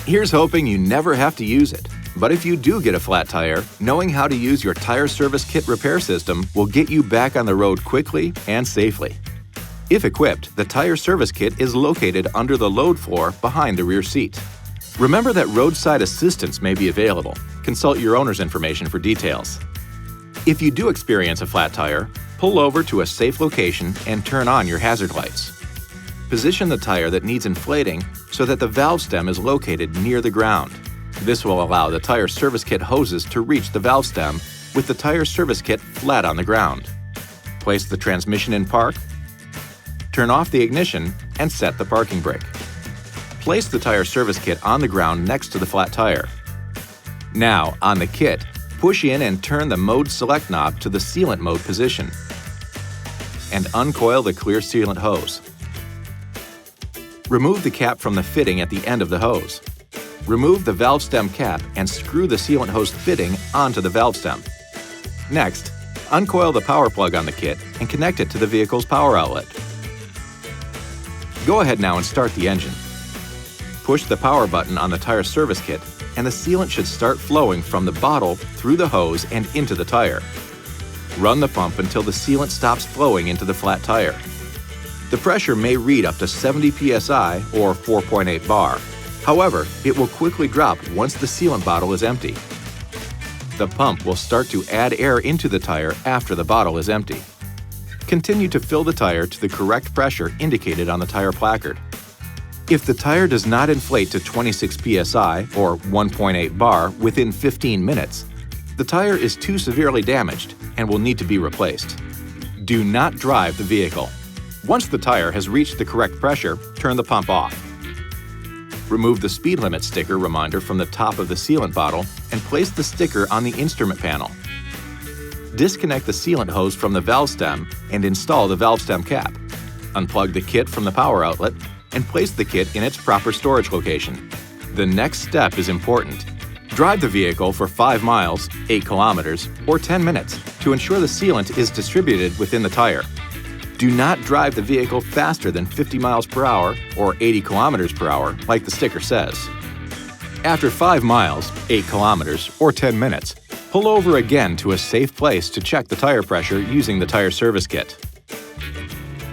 Here's hoping you never have to use it. But if you do get a flat tire, knowing how to use your tire service kit repair system will get you back on the road quickly and safely. If equipped, the tire service kit is located under the load floor behind the rear seat. Remember that roadside assistance may be available. Consult your owner's information for details. If you do experience a flat tire, pull over to a safe location and turn on your hazard lights. Position the tire that needs inflating so that the valve stem is located near the ground. This will allow the tire service kit hoses to reach the valve stem with the tire service kit flat on the ground. Place the transmission in park, turn off the ignition, and set the parking brake. Place the tire service kit on the ground next to the flat tire. Now, on the kit, push in and turn the mode select knob to the sealant mode position and uncoil the clear sealant hose. Remove the cap from the fitting at the end of the hose. Remove the valve stem cap and screw the sealant hose fitting onto the valve stem. Next, uncoil the power plug on the kit and connect it to the vehicle's power outlet. Go ahead now and start the engine. Push the power button on the tire service kit and the sealant should start flowing from the bottle through the hose and into the tire. Run the pump until the sealant stops flowing into the flat tire. The pressure may read up to 70 psi or 4.8 bar. However, it will quickly drop once the sealant bottle is empty. The pump will start to add air into the tire after the bottle is empty. Continue to fill the tire to the correct pressure indicated on the tire placard. If the tire does not inflate to 26 psi or 1.8 bar within 15 minutes, the tire is too severely damaged and will need to be replaced. Do not drive the vehicle. Once the tire has reached the correct pressure, turn the pump off. Remove the speed limit sticker reminder from the top of the sealant bottle and place the sticker on the instrument panel. Disconnect the sealant hose from the valve stem and install the valve stem cap. Unplug the kit from the power outlet and place the kit in its proper storage location. The next step is important. Drive the vehicle for 5 miles, 8 kilometers, or 10 minutes to ensure the sealant is distributed within the tire. Do not drive the vehicle faster than 50 miles per hour or 80 kilometers per hour like the sticker says. After 5 miles, 8 kilometers, or 10 minutes, pull over again to a safe place to check the tire pressure using the tire service kit.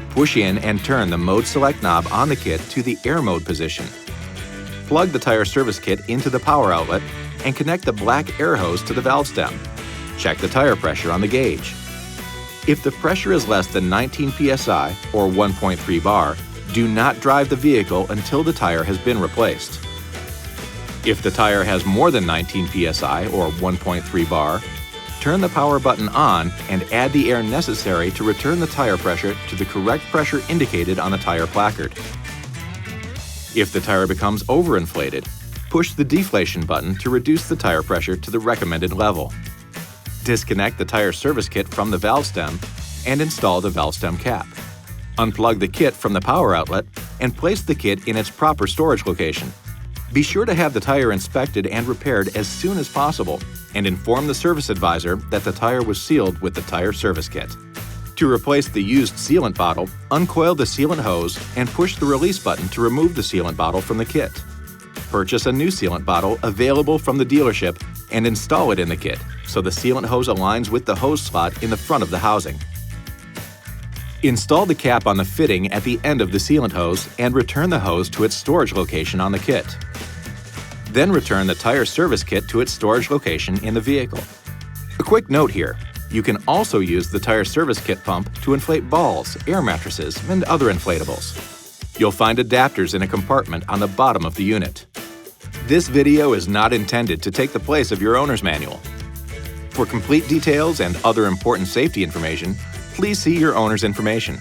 Push in and turn the mode select knob on the kit to the air mode position. Plug the tire service kit into the power outlet and connect the black air hose to the valve stem. Check the tire pressure on the gauge. If the pressure is less than 19 psi or 1.3 bar, do not drive the vehicle until the tire has been replaced. If the tire has more than 19 psi or 1.3 bar, turn the power button on and add the air necessary to return the tire pressure to the correct pressure indicated on the tire placard. If the tire becomes overinflated, push the deflation button to reduce the tire pressure to the recommended level. Disconnect the tire service kit from the valve stem and install the valve stem cap. Unplug the kit from the power outlet and place the kit in its proper storage location. Be sure to have the tire inspected and repaired as soon as possible and inform the service advisor that the tire was sealed with the tire service kit. To replace the used sealant bottle, uncoil the sealant hose and push the release button to remove the sealant bottle from the kit. Purchase a new sealant bottle available from the dealership and install it in the kit so the sealant hose aligns with the hose slot in the front of the housing. Install the cap on the fitting at the end of the sealant hose and return the hose to its storage location on the kit. Then return the tire service kit to its storage location in the vehicle. A quick note here, you can also use the tire service kit pump to inflate balls, air mattresses, and other inflatables. You'll find adapters in a compartment on the bottom of the unit. This video is not intended to take the place of your owner's manual. For complete details and other important safety information, please see your owner's information.